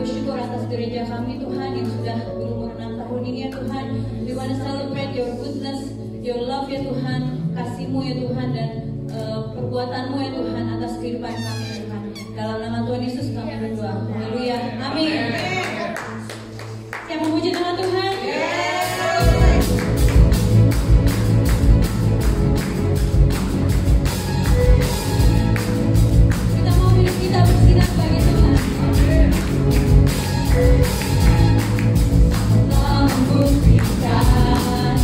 bersyukur atas gereja kami Tuhan yang sudah berumur 6 tahun ini ya Tuhan. We want to celebrate your goodness, your love ya Tuhan, kasih-Mu ya Tuhan, dan perbuatan-Mu ya Tuhan atas kehidupan kami ya Tuhan. Dalam nama Tuhan Yesus kami berdoa. Haleluya. Amin. Siapa memuji nama Tuhan? Kita mau hidup kita bersinar bagi Tuhan. Allah membuktikan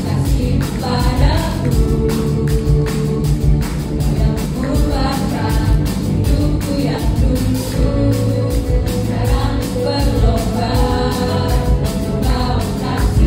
kasih padaku, yang mengubahkan hidupku yang dulu. Sekarang berlomba untuk kau kasih.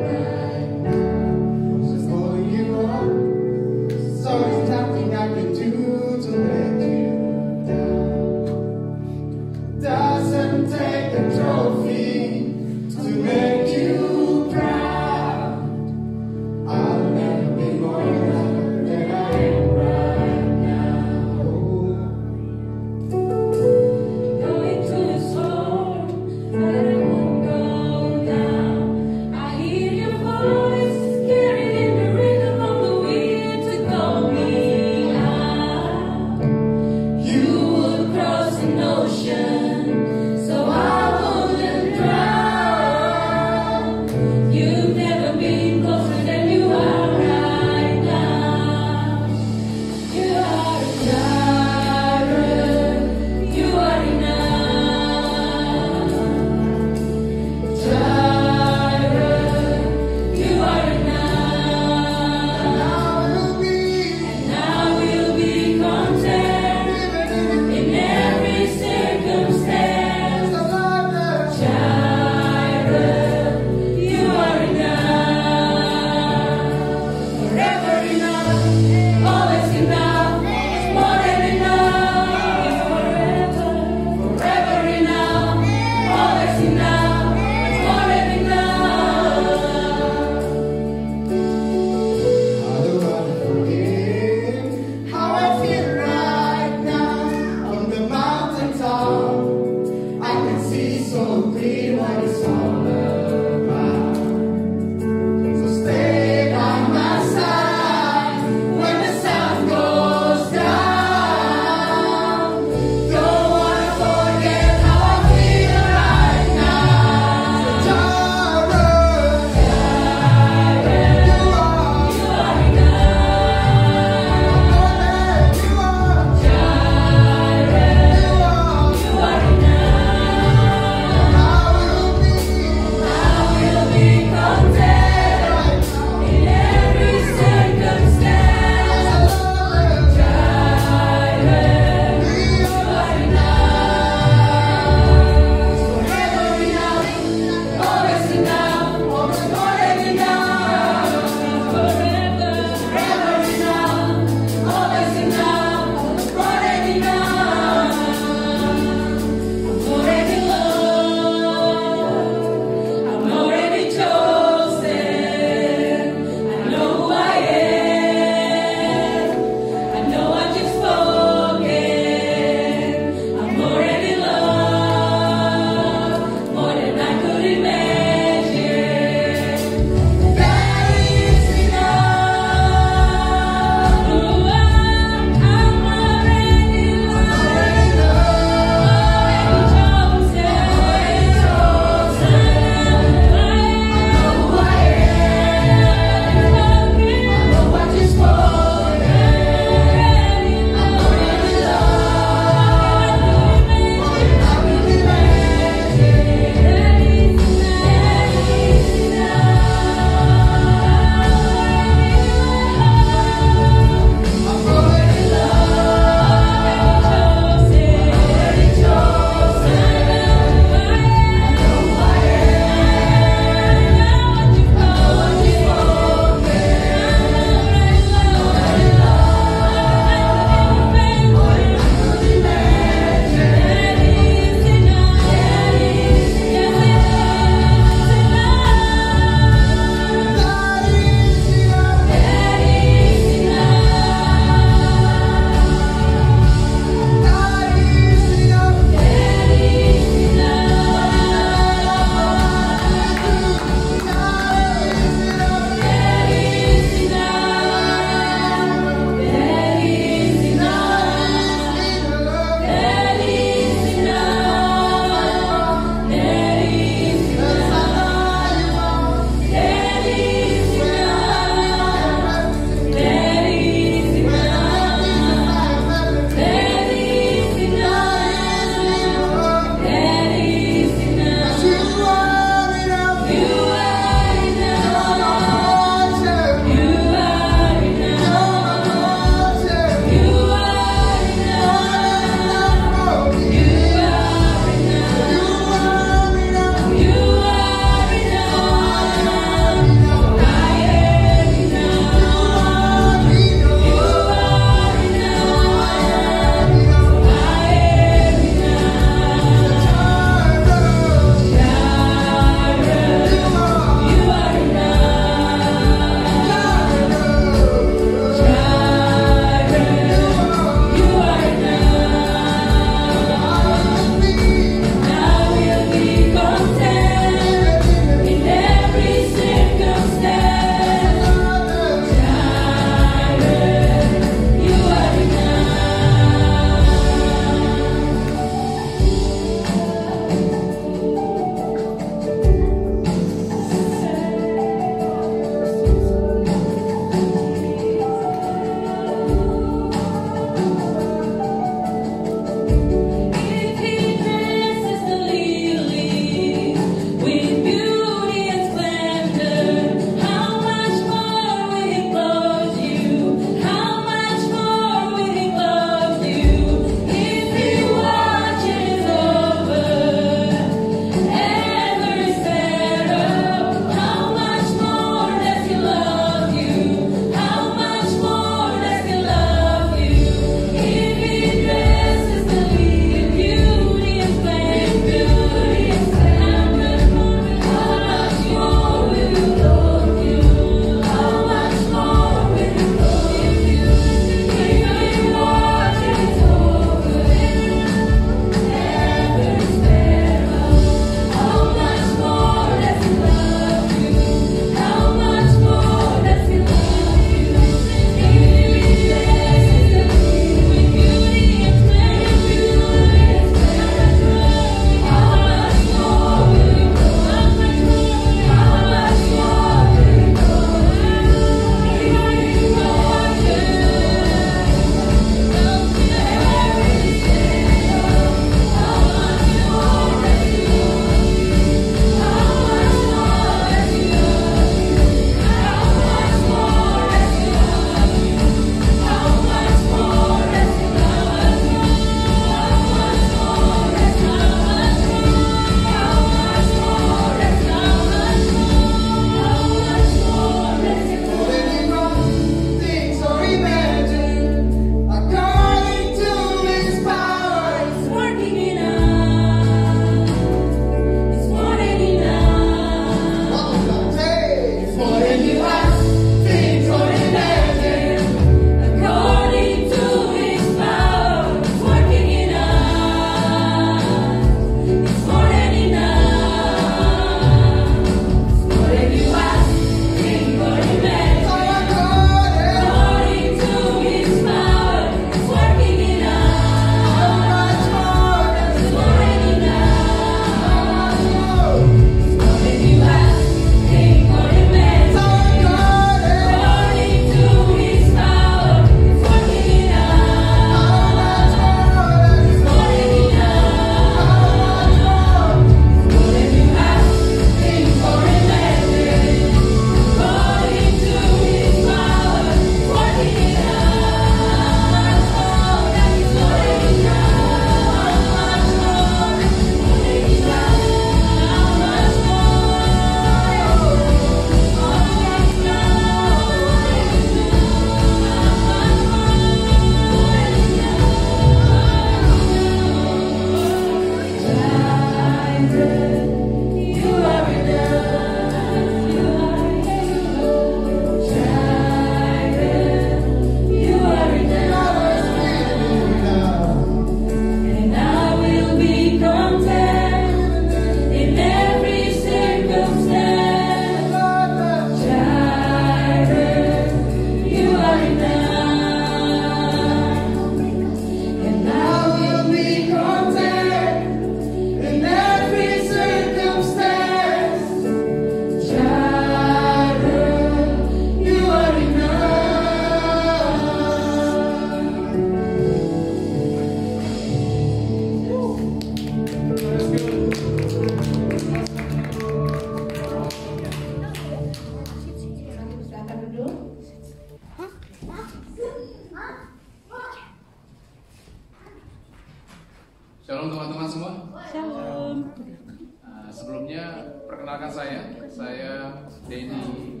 Perkenalkan saya Denny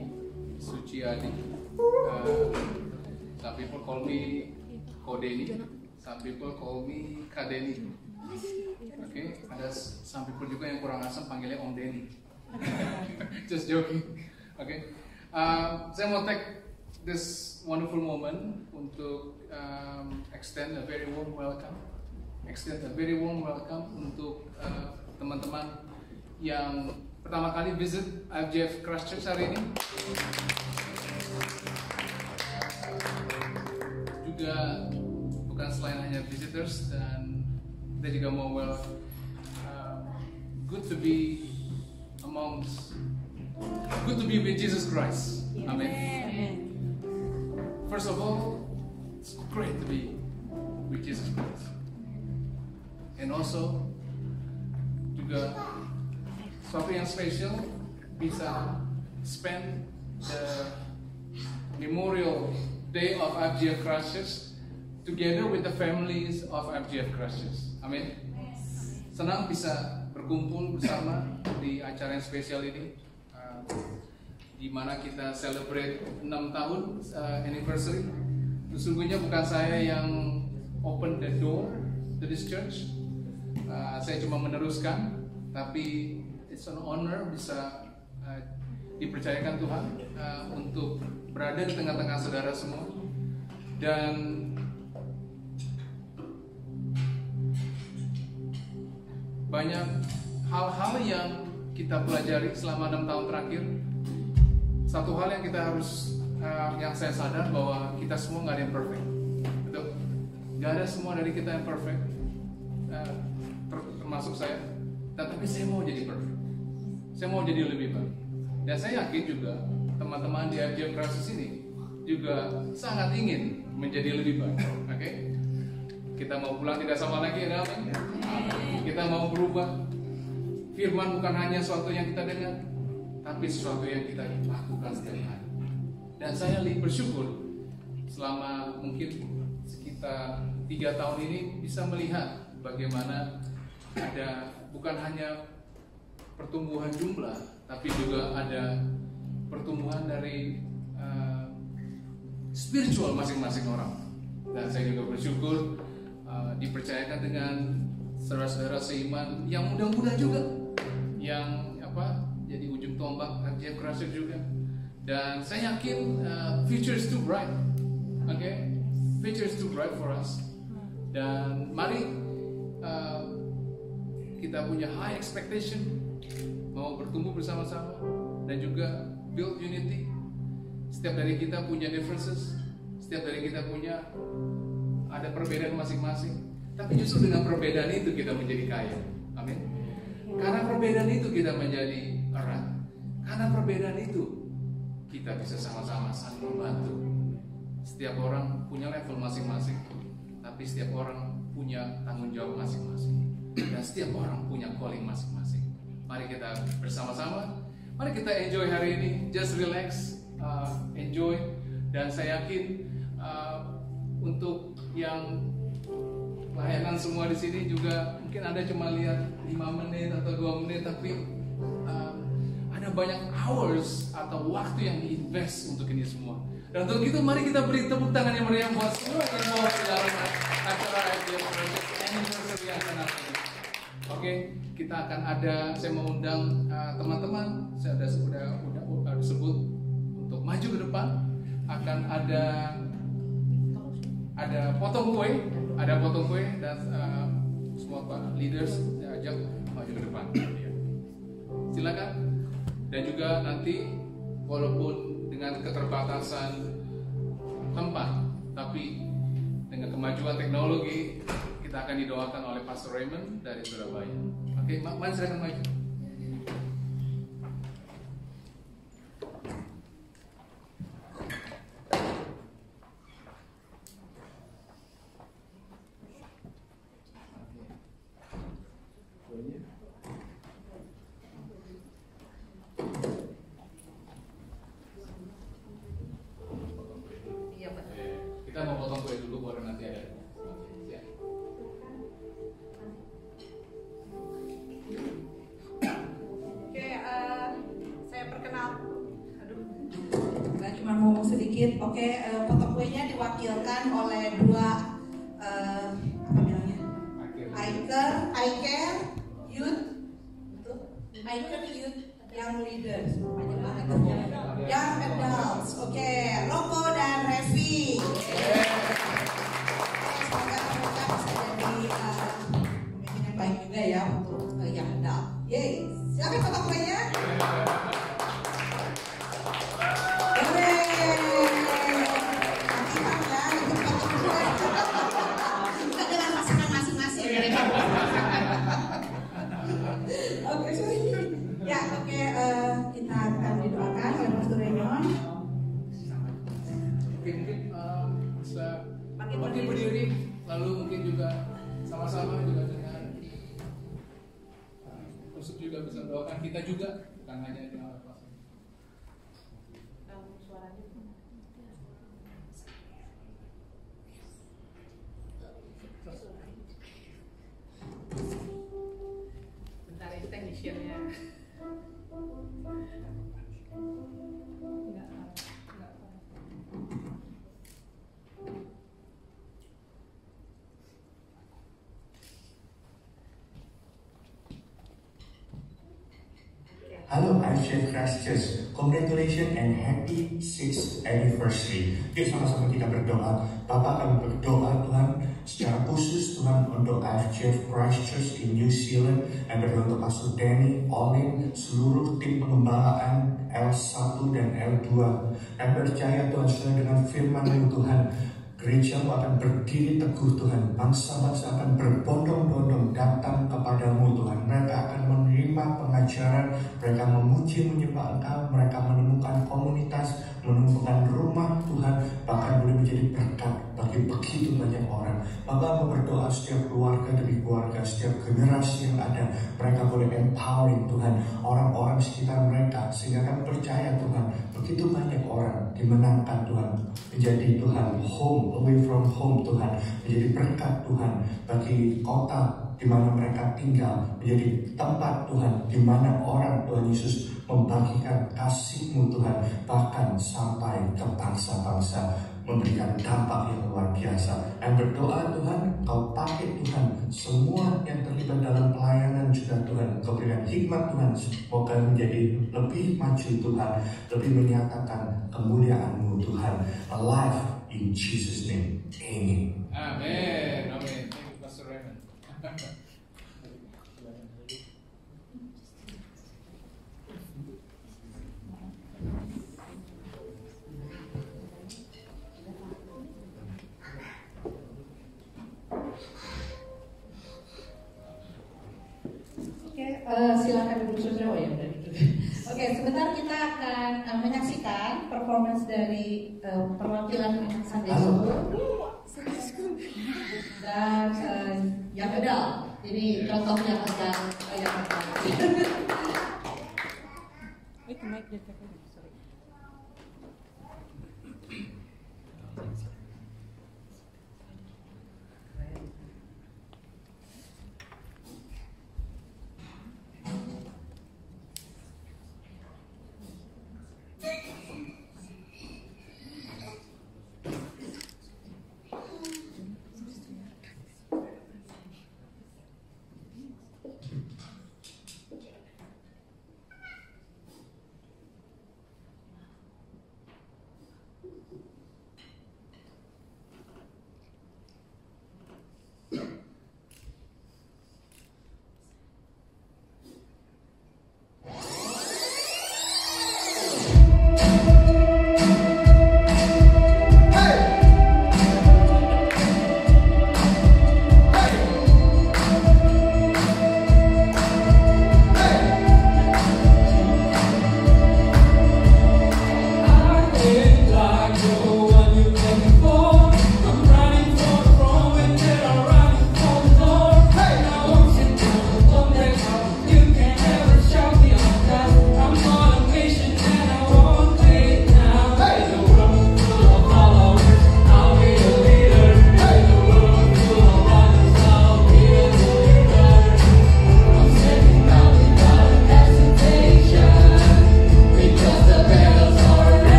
Suciadi. Some people call me Kodeni, some people call me Kadeni. Oke, ada some people juga yang kurang asam panggilnya Om Denny. Just joking. Oke, saya mau take this wonderful moment untuk extend a very warm welcome untuk teman-teman yang pertama kali visit IFGF Christchurch hari ini. Juga bukan selain hanya visitors, dan kita juga mau good to be with Jesus Christ. Amen. First of all, it's great to be with Jesus Christ. And also juga suatu yang spesial bisa spend the Memorial Day of IFGF Christchurch together with the families of IFGF Christchurch. Amin. Senang bisa berkumpul bersama di acara yang spesial ini, di mana kita celebrate 6 tahun anniversary. Sesungguhnya bukan saya yang open the door to this church. Saya cuma meneruskan, tapi it's an honor bisa dipercayakan Tuhan untuk berada di tengah-tengah saudara semua. Dan banyak hal-hal yang kita pelajari selama 6 tahun terakhir. Satu hal yang kita harus, yang saya sadar bahwa kita semua nggak ada yang perfect, betul? Nggak ada semua dari kita yang perfect, termasuk saya. Tapi saya mau jadi perfect, saya mau jadi lebih baik. Dan saya yakin juga teman-teman di IFGF Christchurch ini juga sangat ingin menjadi lebih baik. Oke? Kita mau pulang tidak sama lagi, ada apa? Kita mau berubah. Firman bukan hanya sesuatu yang kita dengar, tapi sesuatu yang kita lakukan setiap hari. Dan saya bersyukur selama mungkin sekitar 3 tahun ini bisa melihat bagaimana ada bukan hanya pertumbuhan jumlah, tapi juga ada pertumbuhan dari spiritual masing-masing orang. Dan saya juga bersyukur dipercayakan dengan saudara-saudara seiman yang muda-muda juga, yang jadi ujung tombak IFGF Christchurch juga. Dan saya yakin future is too bright, okay? Future is too bright for us. Dan mari kita punya high expectation, mau bertumbuh bersama-sama dan juga build unity. Setiap dari kita punya differences, setiap dari kita punya ada perbedaan masing-masing. Tapi justru dengan perbedaan itu kita menjadi kaya. Amin. Karena perbedaan itu kita menjadi erat. Karena perbedaan itu kita bisa sama-sama saling membantu. Setiap orang punya level masing-masing, tapi setiap orang punya tanggung jawab masing-masing. Dan setiap orang punya calling masing-masing. Mari kita bersama-sama, mari kita enjoy hari ini. Just relax, enjoy. Dan saya yakin untuk yang layanan semua di sini juga mungkin Anda cuma lihat 5 menit atau 2 menit, tapi ada banyak hours atau waktu yang diinvest untuk ini semua. Dan untuk itu mari kita beri tepuk tangan yang meriah buat semua yang mau di dalam acara IFGF Anniversary yang akan datang. Oke, kita akan ada, saya mau undang teman-teman, saya sudah disebut untuk maju ke depan. Akan ada potong kue, dan semua leaders saya ajak maju ke depan. Silakan. Dan juga nanti walaupun dengan keterbatasan tempat, tapi dengan kemajuan teknologi, kita akan didoakan oleh Pastor Raymond dari Surabaya. Oke, mari silakan maju. Kita mau potong kue dulu baru nanti ada. Ya. sedikit. Oke, foto kuenya diwakilkan oleh dua apa bilangnya? I Care Youth, I Care Youth Young Leaders, Young Adults. Oke, Roko dan Revi. Semoga mereka bisa jadi pemimpin yang baik juga ya untuk Young Adult. Yeay, silakan foto kuenya. Kita akan didoakan oleh Pastor Raymond. Mungkin bisa berdiri, lalu mungkin juga sama-sama juga dengan Yusuf juga bisa doakan kita juga, bukan hanya di awal kelas. Bentar ini teknisiannya. Hello, ICF Christ Church. Congratulations and happy 6th anniversary. Yuk sama-sama kita berdoa. Bapak, kami berdoa Tuhan secara khusus Tuhan untuk ICF Christ Church di New Zealand, dan berdoa untuk Pastor Danny, Olin, seluruh tim pengembalaan L1 dan L2. Dan percaya Tuhan sesuai dengan firman-Mu Tuhan, gereja-Mu akan berdiri teguh Tuhan. Bangsa-bangsa akan berbondong-bondong datang kepadamu Tuhan. Mereka akan menerima pengajaran, mereka memuji menyembah Engkau, mereka menemukan komunitas, menemukan rumah Tuhan, bahkan boleh menjadi berkat bagi begitu banyak orang. Bapak mau berdoa setiap keluarga demi keluarga, setiap generasi yang ada, mereka boleh empowering Tuhan orang-orang sekitar mereka, sehingga kami percaya Tuhan begitu banyak orang dimenangkan Tuhan, menjadi Tuhan home, away from home Tuhan, menjadi berkat Tuhan bagi kota di mana mereka tinggal, menjadi tempat Tuhan di mana orang Tuhan Yesus membagikan kasih-Mu Tuhan, bahkan sampai ke bangsa-bangsa, memberikan dampak yang luar biasa. Dan berdoa Tuhan, Kau pakai Tuhan semua yang terlibat dalam pelayanan juga Tuhan, Kau berikan hikmat Tuhan, semoga menjadi lebih maju Tuhan, lebih menyatakan kemuliaan-Mu Tuhan. Alive in Jesus name, amen. Amin, amin. Thank you, Pastor Raymond. Silakan duduk saudara ya. Oke, sebentar kita akan menyaksikan performance dari perwakilan Sunday School dan yang adult. Jadi contoh yang akan yang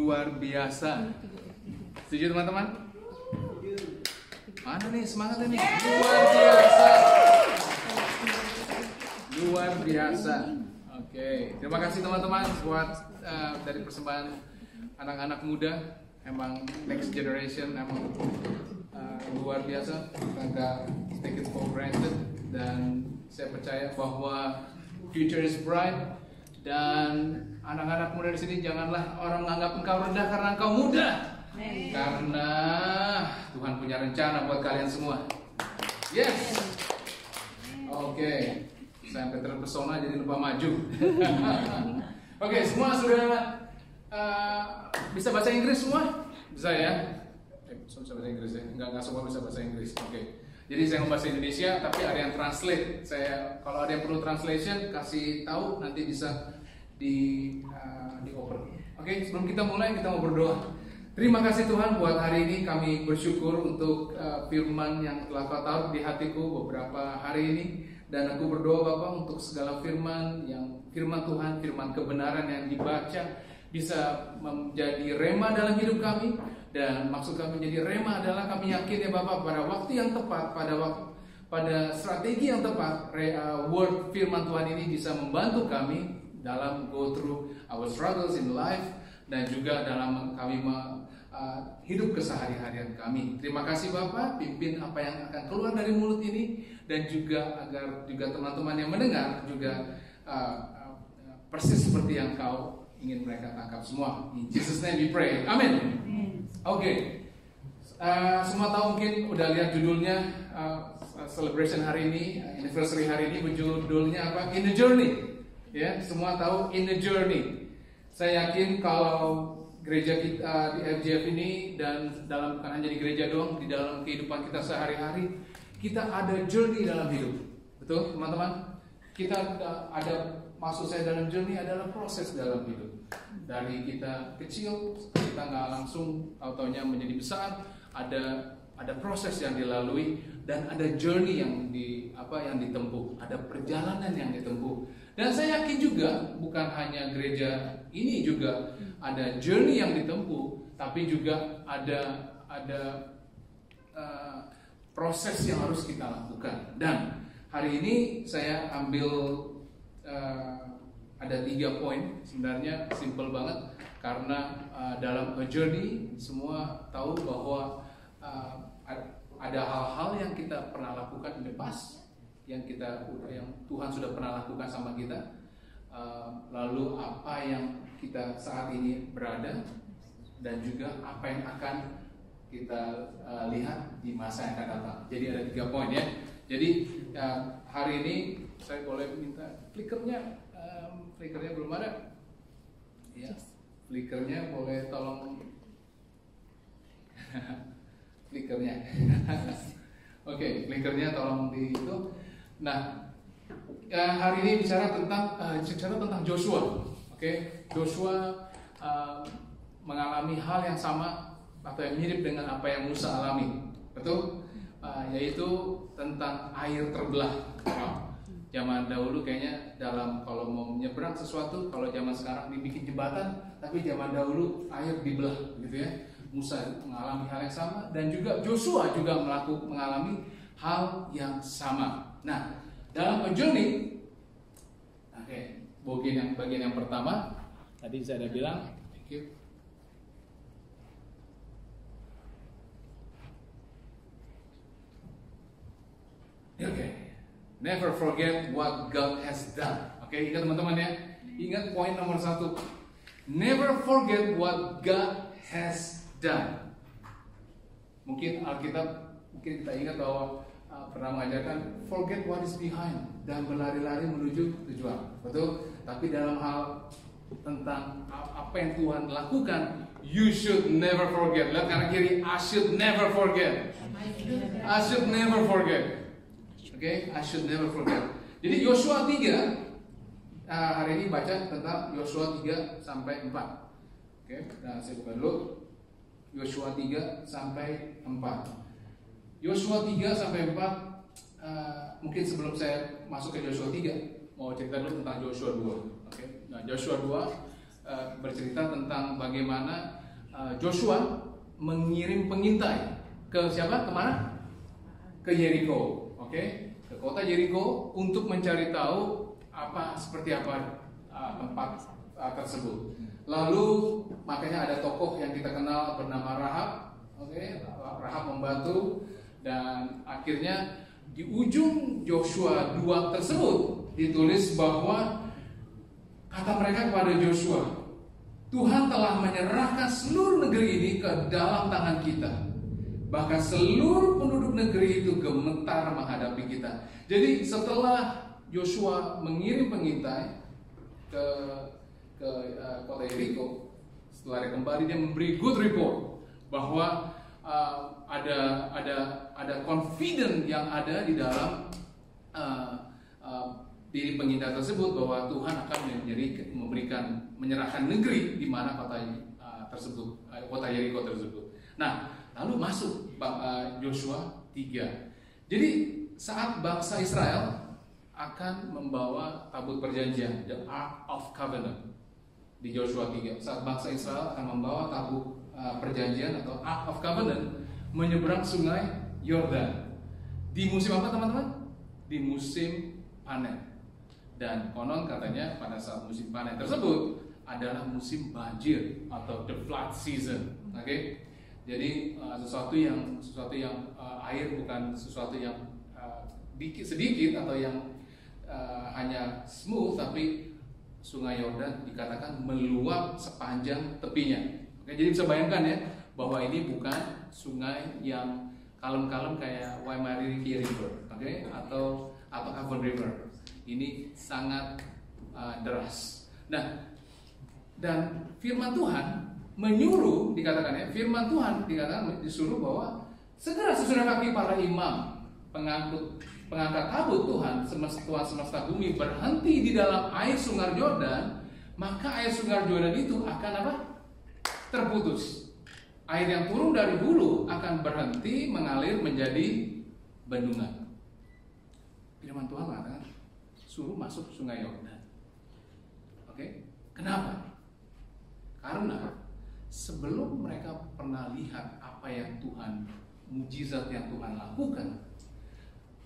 luar biasa. Setuju teman-teman? Mana nih semangatnya nih? Luar biasa. Luar biasa. Oke, terima kasih teman-teman buat dari persembahan anak-anak muda. Emang next generation emang luar biasa. Agak take it for granted. Dan saya percaya bahwa future is bright. Dan anak-anak muda di sini janganlah orang menganggap engkau rendah karena engkau muda. Karena Tuhan punya rencana buat kalian semua. Yes. Oke. Sampai terpesona jadi lupa maju. Oke, semua sudah bisa bahasa Inggris semua? Bisa ya? Bisa bahasa Inggris ya? Enggak semua bisa bahasa Inggris. Oke. Jadi saya mau bahasa Indonesia, tapi ada yang translate. Kalau ada yang perlu translation, kasih tahu nanti bisa di open. Oke, sebelum kita mulai kita mau berdoa. Terima kasih Tuhan buat hari ini, kami bersyukur untuk firman yang telah Kau taruh di hatiku beberapa hari ini. Dan aku berdoa Bapa untuk segala firman Tuhan, firman kebenaran yang dibaca bisa menjadi rema dalam hidup kami. Dan maksud kami menjadi rema adalah kami yakin ya Bapak pada waktu yang tepat, pada strategi yang tepat, word firman Tuhan ini bisa membantu kami dalam go through our struggles in life dan juga dalam kami hidup keseharian kami. Terima kasih Bapak, pimpin apa yang akan keluar dari mulut ini dan juga agar juga teman-teman yang mendengar juga persis seperti yang Kau ingin mereka tangkap semua. In Jesus name we pray. Amin. Oke. Semua tahu mungkin udah lihat judulnya celebration hari ini, anniversary hari ini, judulnya apa? In the Journey. Ya, semua tahu In the Journey. Saya yakin kalau gereja kita di FGF ini dan dalam bukan hanya di gereja doang, di dalam kehidupan kita sehari-hari, kita ada journey dalam hidup. Betul, teman-teman? Kita ada, maksud saya dalam journey adalah proses dalam hidup. Dari kita kecil, kita nggak langsung taunya menjadi besar, ada proses yang dilalui dan ada journey yang ditempuh, ada perjalanan yang ditempuh. Dan saya yakin juga bukan hanya gereja ini juga ada journey yang ditempuh, tapi juga ada proses yang harus kita lakukan. Dan hari ini saya ambil ada 3 poin, sebenarnya simple banget karena dalam a journey semua tahu bahwa ada hal-hal yang kita pernah lakukan in the past, yang Tuhan sudah pernah lakukan sama kita, lalu apa yang kita saat ini berada dan juga apa yang akan kita lihat di masa yang akan datang. Jadi ada 3 poin ya. Jadi hari ini saya boleh minta flickernya belum ada. Ya, flickernya boleh tolong. Flickernya. Oke, flickernya tolong di itu. Nah, hari ini bicara tentang Joshua. Oke, Joshua mengalami hal yang sama atau yang mirip dengan apa yang Musa alami, betul? Yaitu tentang air terbelah. Zaman dahulu kayaknya kalau mau menyeberang sesuatu, kalau zaman sekarang dibikin jembatan, tapi zaman dahulu air dibelah, gitu ya. Musa mengalami hal yang sama dan juga Joshua juga mengalami hal yang sama. Nah, dalam journey, bagian yang pertama tadi saya ada bilang, thank you. Never forget what God has done. Ingat teman-teman ya. Ingat poin nomor 1. Never forget what God has done. Mungkin Alkitab, kita ingat bahwa pernah mengajarkan forget what is behind dan berlari-lari menuju tujuan. Betul? Tapi dalam hal tentang apa yang Tuhan lakukan, you should never forget. Lihat kanan kiri, I should never forget. I should never forget. I should never forget. Jadi Yosua 3 hari ini baca tentang Yosua 3 sampai 4. Nah saya buka dulu Yosua 3 sampai 4. Yosua 3 sampai 4. Mungkin sebelum saya masuk ke Yosua 3, mau cerita dulu tentang Yosua 2. Nah Yosua 2 bercerita tentang bagaimana Joshua mengirim pengintai ke siapa? Kemana? Ke Yeriko, oke? Ke kota Yeriko untuk mencari tahu seperti apa tempat tersebut. Lalu makanya ada tokoh yang kita kenal bernama Rahab, oke? Rahab membantu, dan akhirnya di ujung Joshua 2 tersebut ditulis bahwa kata mereka kepada Joshua, Tuhan telah menyerahkan seluruh negeri ini ke dalam tangan kita. Bahkan seluruh penduduk negeri itu gemetar menghadapi kita. Jadi setelah Joshua mengirim pengintai ke kota Yeriko, setelah dia kembali dia memberi good report bahwa ada confident yang ada di dalam diri pengintai tersebut bahwa Tuhan akan menyerahkan negeri di mana kota tersebut, kota Yeriko tersebut. Nah, lalu masuk Joshua 3. Jadi saat bangsa Israel akan membawa tabut perjanjian, the Ark of Covenant, di Joshua 3, saat bangsa Israel akan membawa tabut perjanjian atau Ark of Covenant menyeberang sungai Yordan. Di musim apa teman-teman? Di musim panen. Dan konon katanya pada saat musim panen tersebut adalah musim banjir atau the flood season. Oke? Jadi sesuatu yang air bukan sesuatu yang sedikit atau yang hanya smooth, tapi sungai Yordan dikatakan meluap sepanjang tepinya. Oke, jadi bisa bayangkan ya bahwa ini bukan sungai yang kalem-kalem kayak Waimariri River, oke, atau Avon River. Ini sangat deras. Nah, dan firman Tuhan menyuruh, dikatakan ya, firman Tuhan dikatakan disuruh bahwa segera sesudah kaki para imam pengangkat tabut Tuhan semesta bumi berhenti di dalam air sungai Yordan, maka air sungai Yordan itu akan apa? Terputus. Air yang turun dari hulu akan berhenti mengalir menjadi bendungan. Firman Tuhan mengatakan suruh masuk sungai Yordan. Oke? Kenapa? Karena sebelum mereka pernah lihat apa yang mujizat yang Tuhan lakukan,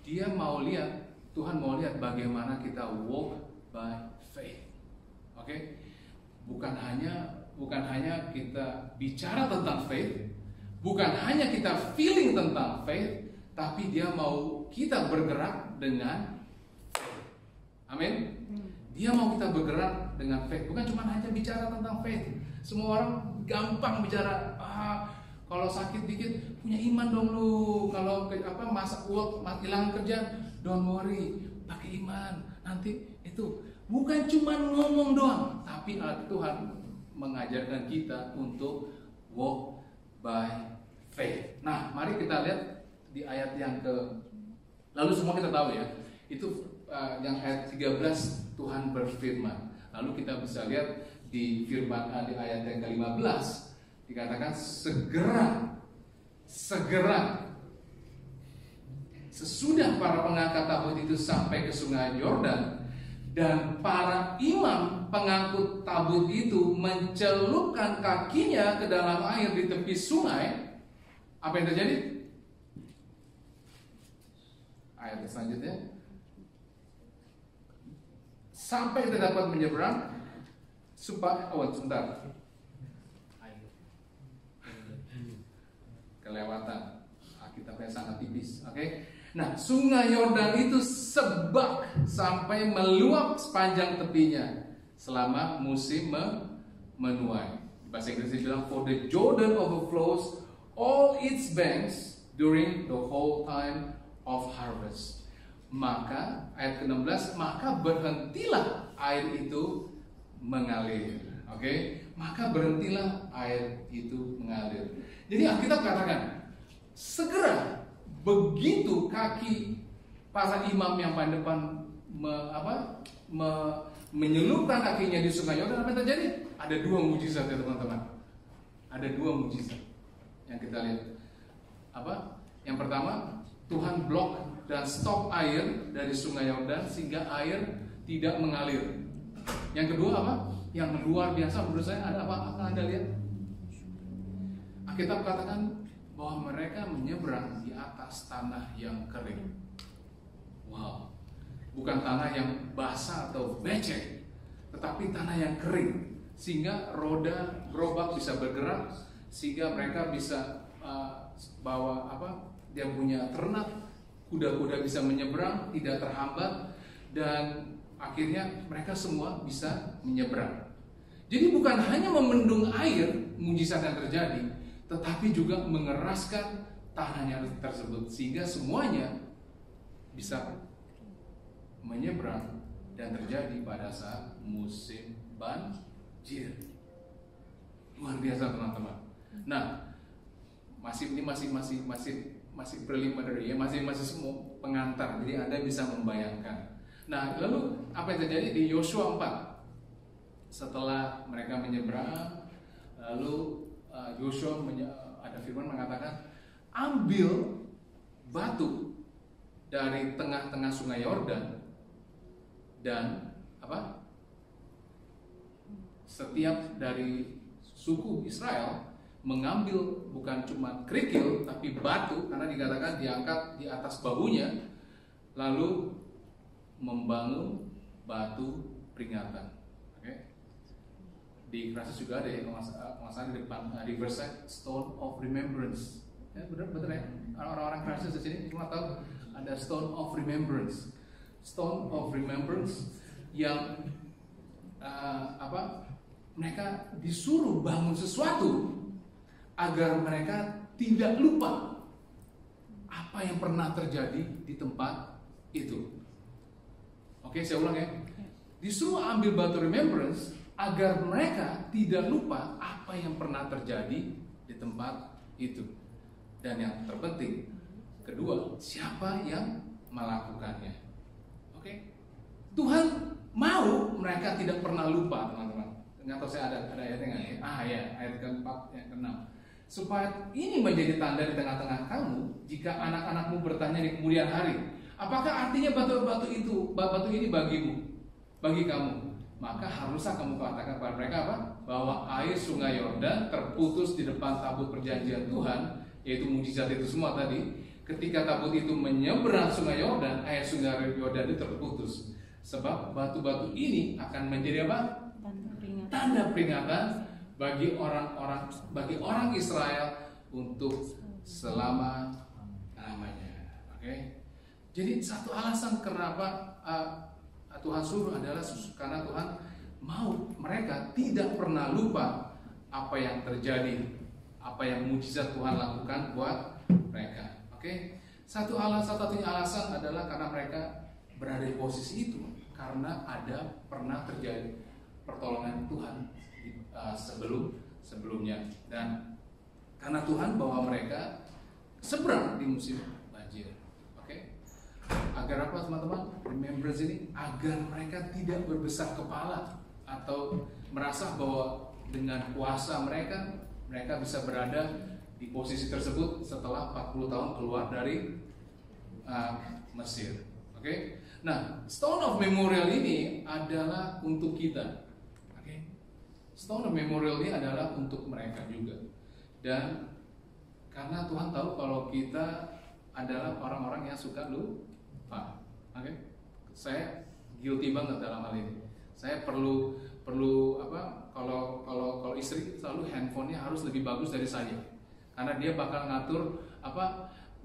Tuhan mau lihat bagaimana kita walk by faith. Oke? Bukan hanya kita bicara tentang faith, bukan hanya kita feeling tentang faith, tapi dia mau kita bergerak dengan faith. Amin. Dia mau kita bergerak dengan faith, bukan cuma hanya bicara tentang faith. Semua orang gampang bicara, kalau sakit dikit punya iman dong lu. Kalau hilang kerjaan, don't worry, pakai iman. Nanti itu bukan cuma ngomong doang, tapi Tuhan mengajarkan kita untuk walk by faith. Nah, mari kita lihat di ayat yang lalu semua kita tahu ya, itu yang ayat 13 Tuhan berfirman. Lalu kita bisa lihat di firman di ayat yang ke-15 dikatakan segera sesudah para pengangkat tabut itu sampai ke sungai Yordan dan para imam pengangkut tabut itu mencelupkan kakinya ke dalam air di tepi sungai, apa yang terjadi? Ayat selanjutnya, sampai kita dapat menyeberang sebentar, kelewatan, Alkitabnya sangat tipis, oke? Nah, sungai Yordan itu sebak sampai meluap sepanjang tepinya selama musim menuai. Bahasa Inggris bilang, for the Jordan overflows all its banks during the whole time of harvest. Maka ayat ke-16, maka berhentilah air itu mengalir. Oke? Maka berhentilah air itu mengalir. Jadi Alkitab katakan, segera begitu kaki para imam yang paling depan menyelupkan kakinya di sungai Yordan, apa yang terjadi? Ada dua mujizat ya teman-teman. Ada dua mujizat yang kita lihat. Apa? Yang pertama, Tuhan blok dan stop air dari sungai Yordan sehingga air tidak mengalir. Yang kedua apa? Yang luar biasa menurut saya ada apa? Apa Anda lihat? kita katakan bahwa mereka menyeberang di atas tanah yang kering. Wow, bukan tanah yang basah atau becek, tetapi tanah yang kering, sehingga roda gerobak bisa bergerak, sehingga mereka bisa bawa dia punya ternak, kuda-kuda bisa menyeberang tidak terhambat, dan akhirnya mereka semua bisa menyeberang. Jadi bukan hanya memendung air mujizat yang terjadi, tetapi juga mengeraskan tanahnya tersebut sehingga semuanya bisa menyeberang dan terjadi pada saat musim banjir. Luar biasa teman-teman. Nah, masih preliminary ya, masih semua pengantar. Jadi Anda bisa membayangkan. Nah, lalu apa yang terjadi di Yosua 4? Setelah mereka menyeberang, lalu Yosua ada firman mengatakan, ambil batu dari tengah-tengah sungai Yordan dan setiap dari suku Israel mengambil bukan cuma kerikil tapi batu, karena dikatakan diangkat di atas bahunya, lalu membangun batu peringatan. Di Krasus juga ada ya, pengasahan di depan Riverside Stone of Remembrance. Ya, benar ya. Orang-orang Krasus di sini cuma tahu ada Stone of Remembrance. Stone of Remembrance yang mereka disuruh bangun sesuatu agar mereka tidak lupa apa yang pernah terjadi di tempat itu. Oke, saya ulang ya. Disuruh ambil batu remembrance agar mereka tidak lupa apa yang pernah terjadi di tempat itu. Dan yang terpenting, kedua, siapa yang melakukannya. Oke? Tuhan mau mereka tidak pernah lupa, teman-teman. Nggak tahu saya ada ayatnya nggak ya? Ya, ayat ke-4, yang ke-6. Supaya ini menjadi tanda di tengah-tengah kamu jika anak-anakmu bertanya di kemudian hari, apakah artinya batu ini bagi kamu? Maka haruslah kamu katakan kepada mereka bahwa air sungai Yordan terputus di depan tabut perjanjian Tuhan, yaitu mujizat itu semua tadi. Ketika tabut itu menyeberang sungai Yordan, air sungai Yordan itu terputus. Sebab batu-batu ini akan menjadi tanda peringatan bagi orang Israel untuk selama-lamanya. Oke? Jadi satu alasan kenapa Tuhan suruh adalah karena Tuhan mau mereka tidak pernah lupa apa yang terjadi, apa yang mujizat Tuhan lakukan buat mereka. Oke? Satu-satunya alasan adalah karena mereka berada di posisi itu, karena ada pernah terjadi pertolongan Tuhan sebelumnya, dan karena Tuhan bawa mereka seberang di musim banjir. Agar apa teman-teman? Remembrance ini agar mereka tidak berbesar kepala atau merasa bahwa dengan kuasa mereka bisa berada di posisi tersebut setelah 40 tahun keluar dari Mesir. Oke? Nah, Stone of Memorial ini adalah untuk kita. Oke? Stone of Memorial ini adalah untuk mereka juga. Dan karena Tuhan tahu kalau kita adalah orang-orang yang suka lupa. Oke? Saya guilty banget dalam hal ini. Saya perlu kalau istri selalu handphonenya harus lebih bagus dari saya, karena dia bakal ngatur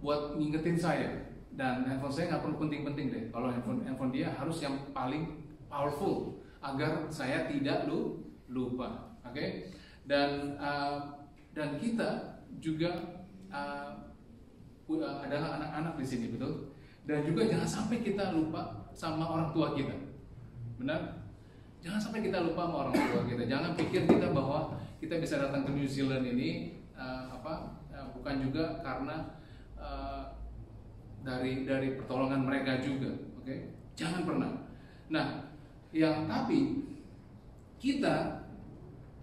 buat ngingetin saya. Dan handphone saya nggak perlu penting-penting deh. Kalau handphone dia harus yang paling powerful agar saya tidak lupa. Oke? Dan kita juga adalah anak-anak di sini, betul? Dan juga jangan sampai kita lupa sama orang tua kita. Benar? Jangan sampai kita lupa sama orang tua kita. Jangan pikir kita bahwa kita bisa datang ke New Zealand ini bukan juga karena dari pertolongan mereka juga. Oke? Jangan pernah. Nah, tapi kita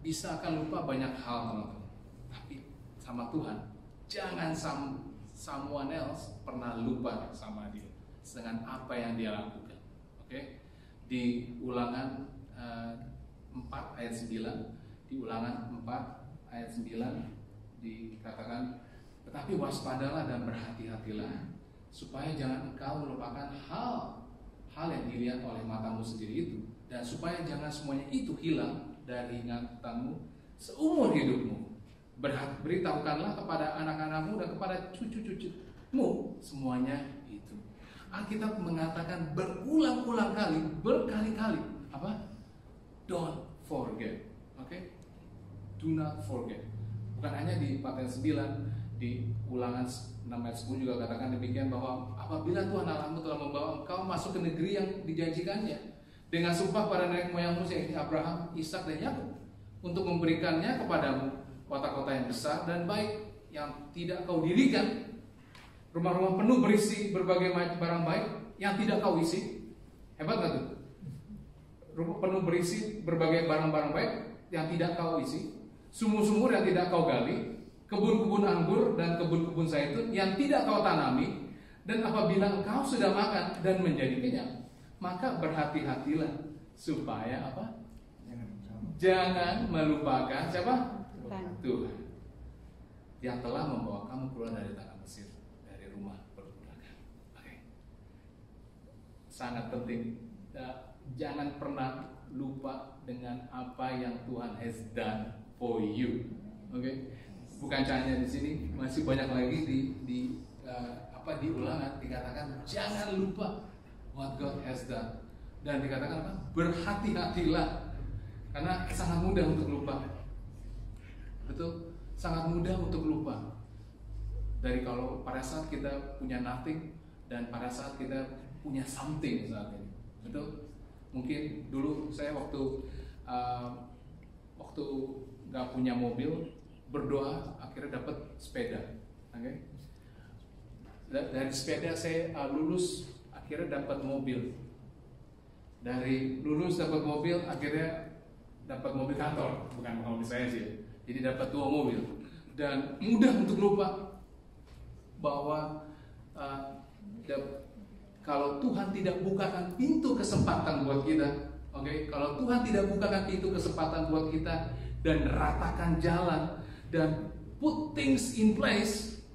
bisa akan lupa banyak hal, teman-teman. Tapi sama Tuhan, jangan someone else pernah lupa sama dia dengan apa yang dia lakukan. Oke? Di Ulangan 4 ayat 9, di Ulangan 4 ayat 9 dikatakan, tetapi waspadalah dan berhati-hatilah supaya jangan engkau melupakan hal yang dilihat oleh matamu sendiri itu, dan supaya jangan semuanya itu hilang dari ingatanmu seumur hidupmu. Beritahukanlah kepada anak-anakmu dan kepada cucu-cucumu semuanya itu. Alkitab mengatakan berulang-ulang kali, berkali-kali, apa? Don't forget. Oke? Do not forget. Bukan hanya di Paten 9, di Ulangan 6 ayat 10 juga katakan demikian, bahwa apabila Tuhan Allahmu telah membawa engkau masuk ke negeri yang dijanjikannya dengan sumpah pada nenek moyangmu yaitu Abraham, Ishak dan Yakub, untuk memberikannya kepadamu kota-kota yang besar dan baik yang tidak kau dirikan, rumah-rumah penuh berisi berbagai barang baik yang tidak kau isi. Hebat gak tuh? Rumah penuh berisi berbagai barang-barang baik yang tidak kau isi, sumur-sumur yang tidak kau gali, kebun-kebun anggur dan kebun-kebun zaitun yang tidak kau tanami. Dan apabila engkau sudah makan dan menjadi kenyang, maka berhati-hatilah supaya apa? Jangan melupakan siapa? Tuhan yang telah membawa kamu keluar dari tanah Mesir, dari rumah perbudakan. Oke. Sangat penting. Jangan pernah lupa dengan apa yang Tuhan has done for you. Oke. Bukan hanya di sini, masih banyak lagi di Ulangan dikatakan jangan lupa what God has done, dan dikatakan apa? Berhati-hatilah, karena sangat mudah untuk lupa. Betul, sangat mudah untuk lupa. Dari kalau pada saat kita punya nothing dan pada saat kita punya something saat ini. Betul. Mungkin dulu saya waktu nggak punya mobil, berdoa akhirnya dapat sepeda. Oke. Dari sepeda saya lulus, akhirnya dapat mobil. Dari lulus dapat mobil, akhirnya dapat mobil kantor, bukan mobil saya sih. Jadi dapat 2 mobil, dan mudah untuk lupa bahwa kalau Tuhan tidak bukakan pintu kesempatan buat kita, oke? Kalau Tuhan tidak bukakan pintu kesempatan buat kita dan ratakan jalan dan put things in place,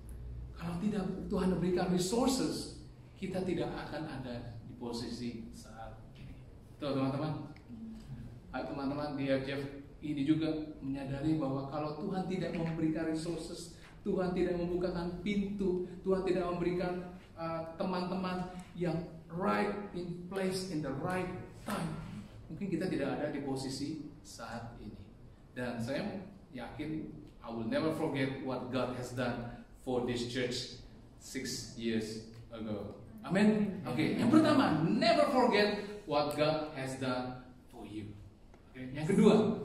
kalau tidak Tuhan berikan resources, kita tidak akan ada di posisi saat ini. Tuh teman-teman, teman-teman di FJF ini juga menyadari bahwa kalau Tuhan tidak memberikan resources, Tuhan tidak membukakan pintu, Tuhan tidak memberikan teman-teman yang right in place in the right time, mungkin kita tidak ada di posisi saat ini. Dan saya yakin I will never forget what God has done for this church 6 years ago. Amin. Oke, yang pertama, never forget what God has done for you. Oke, yang kedua,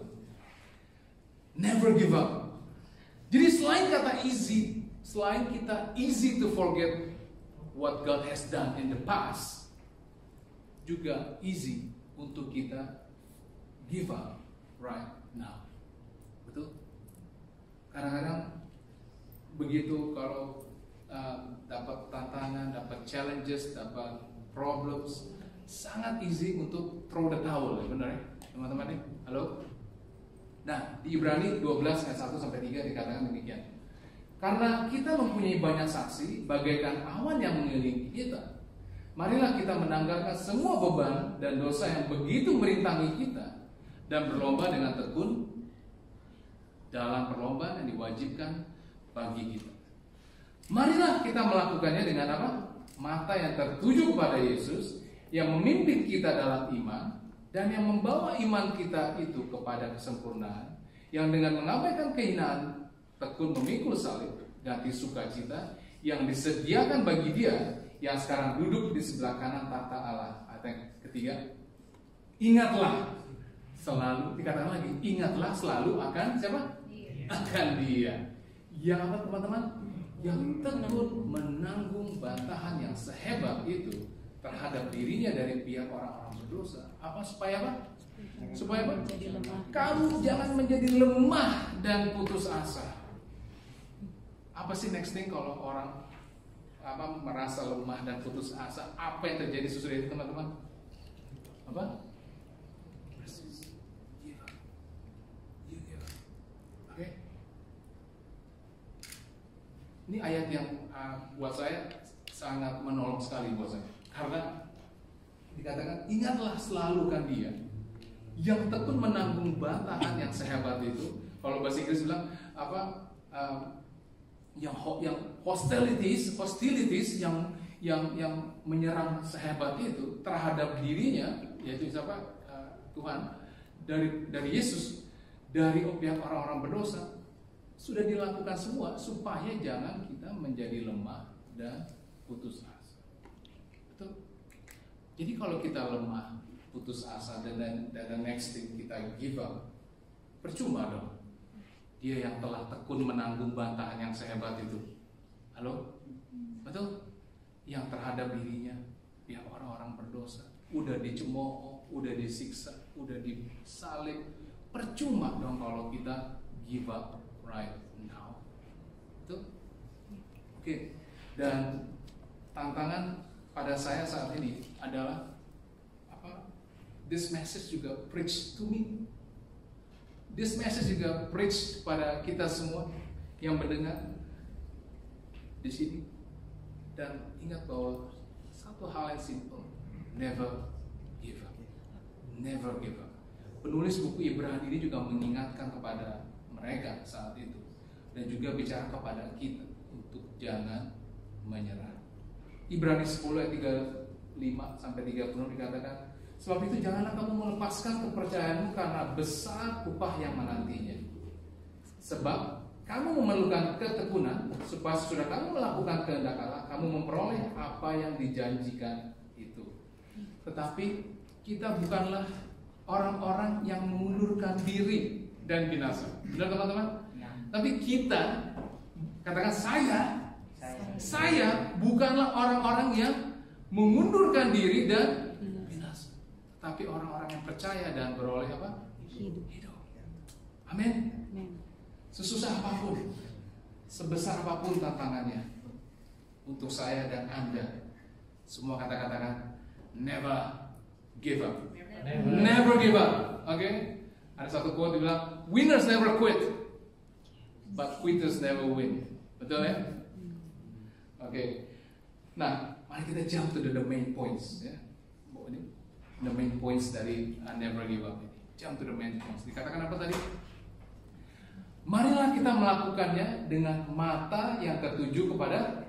never give up. Jadi selain kata easy, selain kita easy to forget what God has done in the past, juga easy untuk kita give up right now. Betul? Kadang-kadang begitu kalau dapat tantangan, dapat challenges, dapat problems, sangat easy untuk throw the towel, ya benar ya teman-teman nih? Halo? Nah, di Ibrani 12 ayat 1 sampai 3 dikatakan demikian. Karena kita mempunyai banyak saksi bagaikan awan yang mengelilingi kita, marilah kita menanggalkan semua beban dan dosa yang begitu merintangi kita, dan berlomba dengan tekun dalam perlombaan yang diwajibkan bagi kita. Marilah kita melakukannya dengan apa? Mata yang tertuju kepada Yesus, yang memimpin kita dalam iman dan yang membawa iman kita itu kepada kesempurnaan, yang dengan mengabaikan kehinaan tekun memikul salib, ganti sukacita yang disediakan bagi Dia yang sekarang duduk di sebelah kanan tahta Allah. Ayat yang ketiga, ingatlah selalu, dikatakan lagi, ingatlah selalu akan siapa? Akan Dia. Yang apa teman-teman? Yang tekun menanggung bantahan yang sehebat itu terhadap dirinya dari pihak orang-orang berdosa. Apa supaya apa? Supaya apa? Kamu jangan menjadi lemah dan putus asa. Apa sih next thing kalau orang merasa lemah dan putus asa? Apa yang terjadi sesudah itu teman-teman? Apa? Give up. Oke? Ini ayat yang buat saya sangat menolong sekali buat saya. Karena dikatakan, ingatlah selalu kan dia yang tekun menanggung bantahan yang sehebat itu. Kalau bahasa Inggris bilang apa? Yang hostilities yang menyerang sehebat itu terhadap dirinya, yaitu siapa? Tuhan, dari Yesus, dari pihak orang-orang berdosa, sudah dilakukan semua supaya jangan kita menjadi lemah dan putus asa. Betul? Jadi kalau kita lemah, putus asa, dan next thing kita give up, percuma dong. Dia yang telah tekun menanggung bantahan yang sehebat itu. Halo? Betul? Yang terhadap dirinya, pihak orang-orang berdosa, udah dicemooh, udah disiksa, udah disalib. Percuma dong kalau kita give up right now. Betul? Oke. Dan tantangan pada saya saat ini adalah apa? This message juga preach to me. This message juga preach pada kita semua yang mendengar di sini. Dan ingat bahwa satu hal yang simple, never give up. Never give up. Penulis buku Ibrani ini juga mengingatkan kepada mereka saat itu, dan juga bicara kepada kita untuk jangan menyerah. Ibrani 10 ayat 35 sampai 36 dikatakan, sebab itu janganlah kamu melepaskan kepercayaanmu karena besar upah yang menantinya. Sebab kamu memerlukan ketekunan supaya sudah kamu melakukan kehendak Allah, kamu memperoleh apa yang dijanjikan itu. Tetapi kita bukanlah orang-orang yang mengundurkan diri dan binasa. Benar teman-teman? Tapi kita, katakan saya bukanlah orang-orang yang mengundurkan diri dan binasa, tapi orang-orang yang percaya dan beroleh apa? Hidup. Amin. Sesusah apapun, sebesar apapun tantangannya, untuk saya dan Anda, semua katakan never give up. Never give up. Oke? Ada satu quote bilang, winners never quit, but quitters never win. Betul ya? Oke. Nah, mari kita jump to the main points ya. Ini the main points dari never give up ini. Jump to the main points. Dikatakan apa tadi? Marilah kita melakukannya dengan mata yang tertuju kepada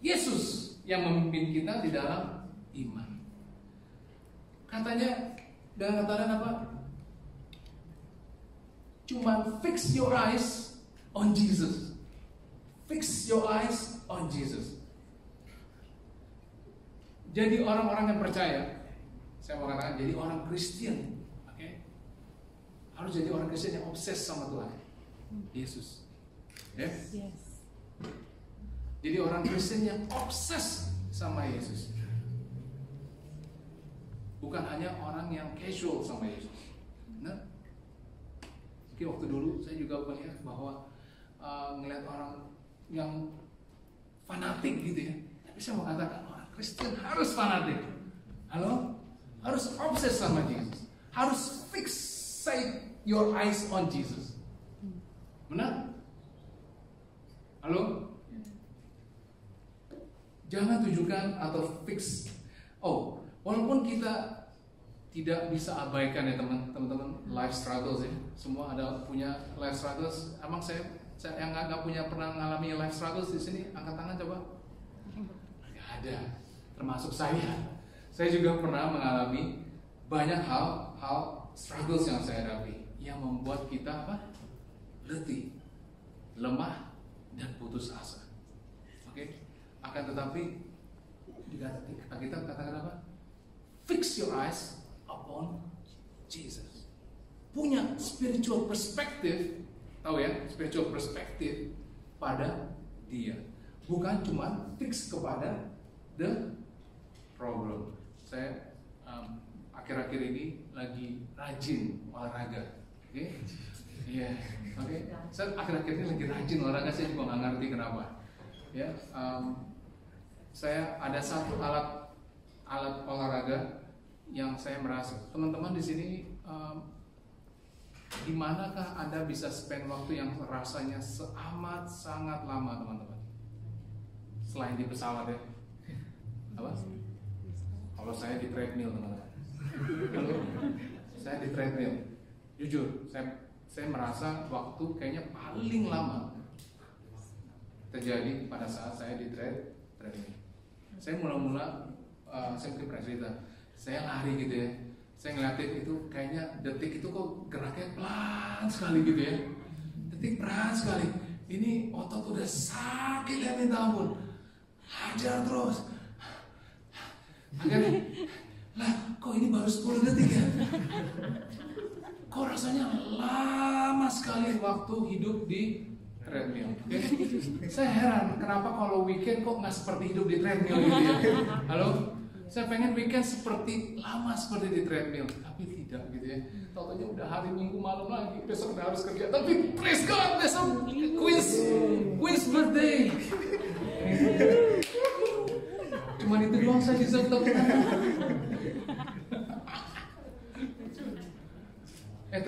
Yesus yang memimpin kita di dalam iman. Katanya dengan kata apa? Cuma fix your eyes on Jesus. Fix your eyes on Jesus. Jadi orang-orang yang percaya, saya mau katakan jadi orang Kristen, oke? Harus jadi orang Kristen yang obses sama Tuhan, Yesus. Yes. Jadi orang Kristen yang obses sama Yesus. Bukan hanya orang yang casual sama Yesus. Nah, mungkin waktu dulu saya juga melihat bahwa ngelihat orang yang fanatik gitu ya. Tapi saya mau katakan orang Kristen harus fanatik. Halo? Harus obses sama Yesus. Harus fixate your eyes on Jesus. Benar? Halo? Jangan tunjukkan atau fix. Oh, walaupun kita tidak bisa abaikan ya teman-teman life struggles ya. Semua ada punya life struggles. Emang saya yang nggak punya pernah mengalami life struggles di sini, angkat tangan coba. Nggak ada, termasuk saya. Saya juga pernah mengalami banyak hal struggles yang saya hadapi yang membuat kita apa? Letih, lemah, dan putus asa. Oke? Akan tetapi kita katakan apa? Fix your eyes upon Jesus. Punya spiritual perspective, tahu ya, spiritual perspective pada Dia. Bukan cuma fix kepada the problem. Saya akhir-akhir ini lagi rajin olahraga, oke? Iya, oke. Saya akhir-akhir ini lagi rajin olahraga, saya juga nggak ngerti kenapa. Ya, saya ada satu alat olahraga yang saya merasa teman-teman di sini di manakah Anda bisa spend waktu yang rasanya amat sangat lama teman-teman? selain di pesawat ya? Apa? Kalau saya di treadmill teman-teman. Halo? Saya di treadmill. Jujur, saya merasa waktu kayaknya paling lama terjadi pada saat saya di treadmill. Saya mula-mula, saya mungkin pernah cerita, saya lari gitu ya. Saya ngeliatin itu kayaknya detik itu kok geraknya pelan sekali gitu ya. Detik pelan sekali. Ini otot udah sakit ya minta ampun. Hajar terus. Akhirnya, lah kok ini baru 10 detik ya? Kok rasanya lama sekali waktu hidup di treadmill. Saya heran kenapa kalau weekend kok nggak seperti hidup di treadmill gitu ya. Halo? Saya pengen weekend seperti lama seperti di treadmill, tapi tidak gitu ya. Tahu-tahunya udah hari Minggu malam lagi, besok udah harus kerja. Tapi praise God, besok Queen's birthday. Cuman itu doang saya bisa tetap.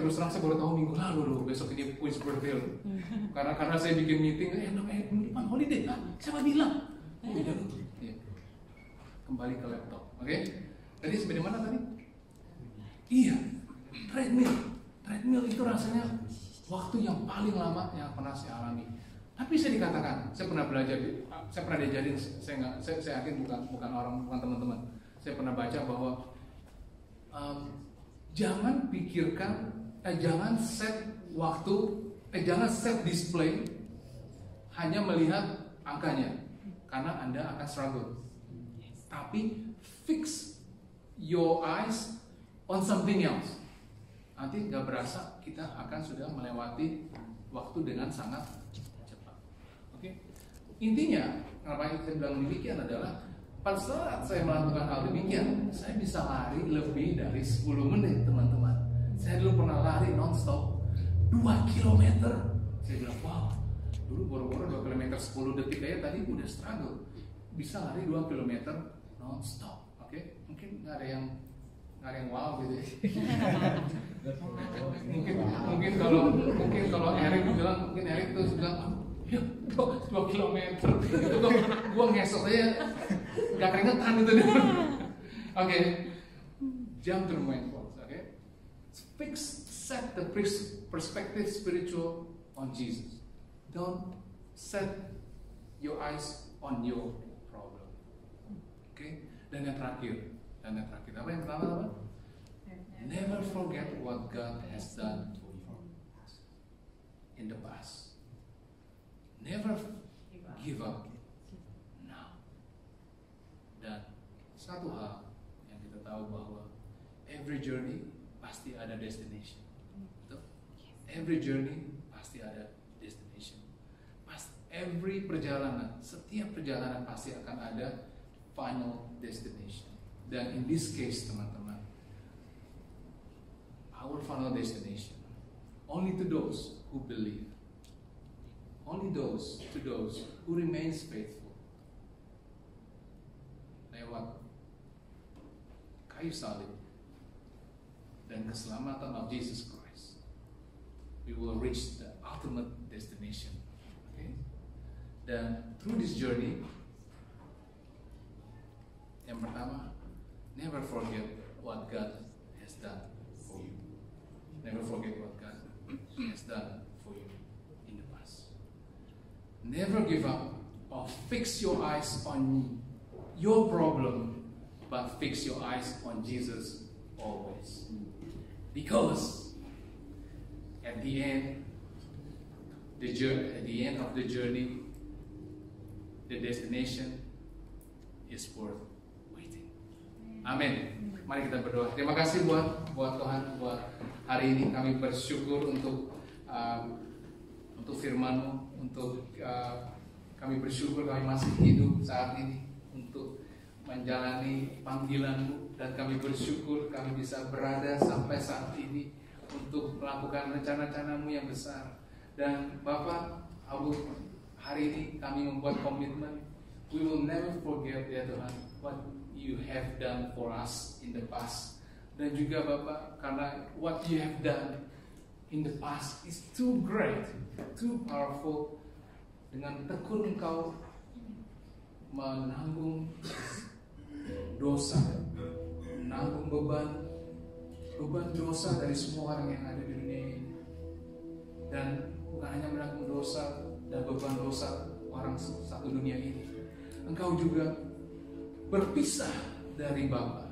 Terus terang saya baru tahu minggu lalu loh, besok ini Queen's birthday loh. Karena saya bikin meeting, minggu depan holiday, siapa bilang? Iya. Kembali ke laptop, oke? Tadi sampai di mana tadi? Iya, treadmill itu rasanya waktu yang paling lama yang pernah saya alami. Tapi saya dikatakan, saya pernah belajar, saya pernah diajarin, saya yakin bukan teman-teman. Saya pernah baca bahwa jangan pikirkan, jangan set waktu, jangan set display hanya melihat angkanya, karena Anda akan struggle. Tapi fix your eyes on something else. Nanti nggak berasa kita akan sudah melewati waktu dengan sangat cepat. Oke? Intinya, kenapa saya bilang demikian adalah pada saat saya melakukan hal demikian, saya bisa lari lebih dari 10 menit, teman-teman. Saya dulu pernah lari non-stop 2 km. Saya bilang, wow, dulu boro-boro 2 km 10 detik aja tadi udah struggle. Bisa lari 2 km non-stop. Oke? Mungkin nggak ada yang wow gitu ya. mungkin kalau Eric bilang, mungkin Eric tuh bilang, ya 2 km itu gua ngesot aja nggak keringetan itu deh. Oke, jump to the main point. Oke, set the perspective spiritual on Jesus. Don't set your eyes on your problem. Oke, dan yang terakhir apa yang pertama apa? Never forget what God has done for you in the past. Never give up now. Dan satu hal yang kita tahu bahwa every journey pasti ada destination. Betul? Every journey pasti ada destination. Every perjalanan, setiap perjalanan pasti akan ada final destination. Dan in this case, teman-teman, our final destination only to those who believe. Only to those who remains faithful. Lewat kayu salib dan keselamatan of Jesus Christ, we will reach the ultimate destination. Okay? Dan through this journey, yang pertama, never forget what God has done for you. Never forget what God has done for you in the past. Never give up or fix your eyes on your problem, but fix your eyes on Jesus always. Because at the end of the journey, the destination is worth waiting. Amin. Mari kita berdoa. Terima kasih buat Tuhan buat hari ini. Kami bersyukur untuk firman-Mu, untuk kami bersyukur kami masih hidup saat ini untuk menjalani panggilan-Mu, dan kami bersyukur kami bisa berada sampai saat ini untuk melakukan rencana-rencana-Mu yang besar. Dan Bapak, hari ini kami membuat komitmen, we will never forget ya Tuhan what you have done for us in the past. Dan juga Bapak, karena what you have done in the past is too great, too powerful. Dengan tekun Engkau menanggung dosa, menanggung beban dosa dari semua orang yang ada di dunia ini. Dan bukan hanya menanggung dosa dan beban dosa orang satu dunia ini, engkau juga berpisah dari Bapa.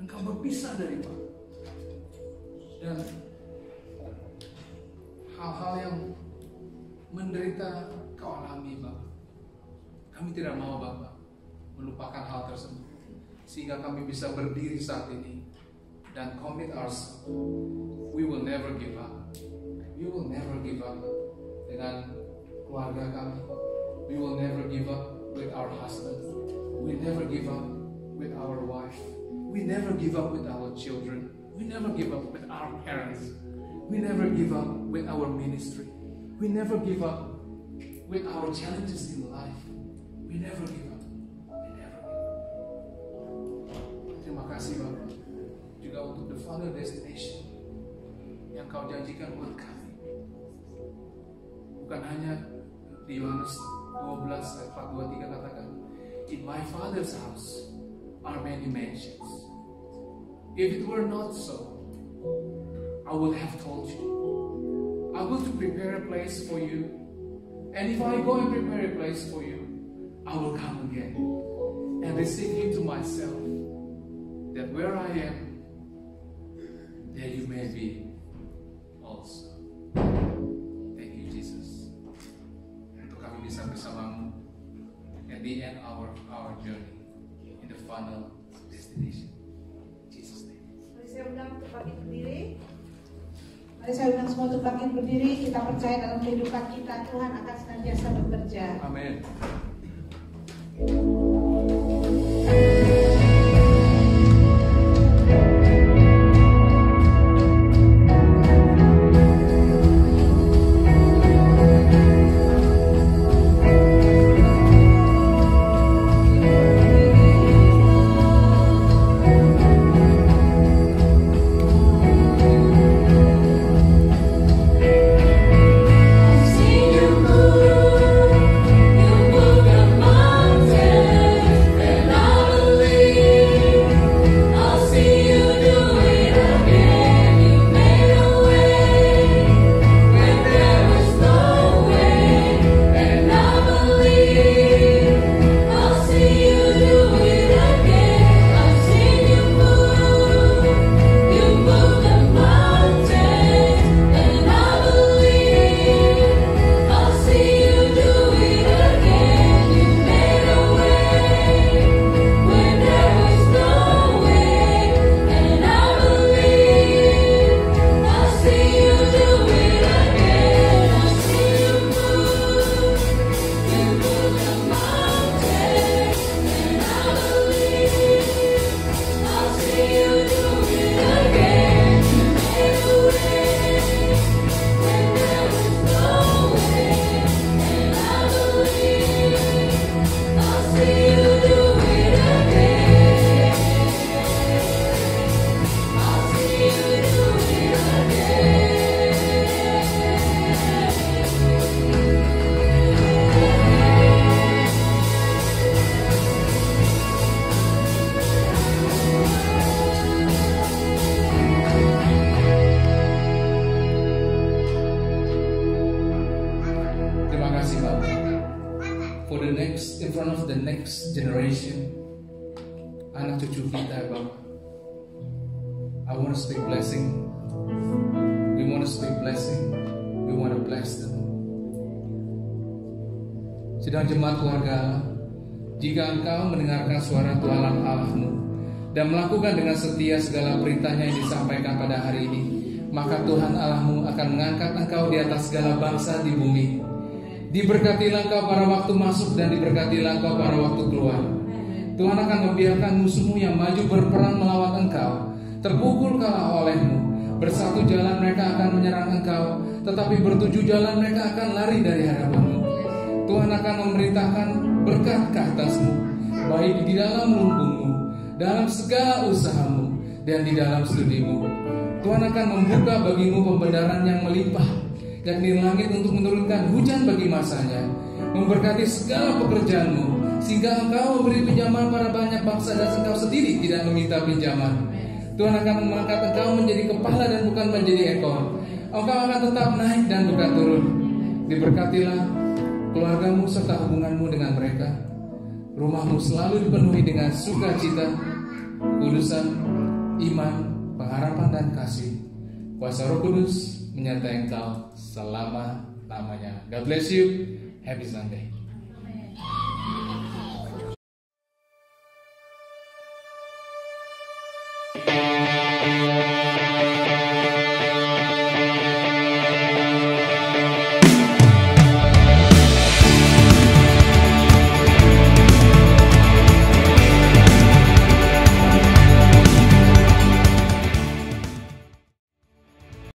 Engkau berpisah dari Bapa. Dan hal-hal yang menderita kau alami, Bapa, kami tidak mau, Bapa, melupakan hal tersebut, sehingga kami bisa berdiri saat ini dan commit ourselves. We will never give up. We will never give up dengan keluarga kami. We will never give up with our husband. We never give up with our wife. We never give up with our children. We never give up with our parents. We never give up with our ministry. We never give up with our challenges in life. We never give up. We never give up. Terima kasih, Bapak, juga untuk the final destination yang kau janjikan buat kami. Bukan hanya di Yohanes 12 ayat 4-23 katakan, in my Father's house are many mansions. If it were not so, I would have told you. I will to prepare a place for you. And if I go and prepare a place for you, I will come again and receive you to myself, that where I am, there you may be also. Thank you, Jesus. Untuk kami bisa bersamamu at the end of our journey in the final destination. Jesus' name. Mari saya undang untuk bangkit berdiri. Mari saya undang semua untuk bangkit berdiri. Kita percaya dalam kehidupan kita Tuhan akan senantiasa bekerja. Amin. Generation, anak cucu kita, Bapak. I want to speak blessing. We want to speak blessing. We want to bless them. Sedang jemaat keluarga Allah, jika engkau mendengarkan suara Tuhan Allahmu dan melakukan dengan setia segala perintahnya yang disampaikan pada hari ini, maka Tuhan Allahmu akan mengangkat engkau di atas segala bangsa di bumi. Diberkatilah engkau pada waktu masuk dan diberkatilah engkau pada waktu keluar. Tuhan akan membiarkan musuhmu yang maju berperang melawan engkau terpukul kalah olehmu. Bersatu jalan mereka akan menyerang engkau, tetapi bertujuh jalan mereka akan lari dari hadapanmu. Tuhan akan memerintahkan berkat ke atasmu, baik di dalam lumbungmu, dalam segala usahamu, dan di dalam studimu. Tuhan akan membuka bagimu pembenaran yang melimpah, yakni langit untuk menurunkan hujan bagi masanya, memberkati segala pekerjaanmu, sehingga Engkau memberi pinjaman pada banyak bangsa dan Engkau sendiri tidak meminta pinjaman. Tuhan akan mengangkat Engkau menjadi kepala dan bukan menjadi ekor. Engkau akan tetap naik dan bukan turun. Diberkatilah keluargamu serta hubunganmu dengan mereka. Rumahmu selalu dipenuhi dengan sukacita, kekudusan, iman, pengharapan dan kasih. Kuasa Roh Kudus menyertai engkau selama-lamanya. God bless you. Happy Sunday.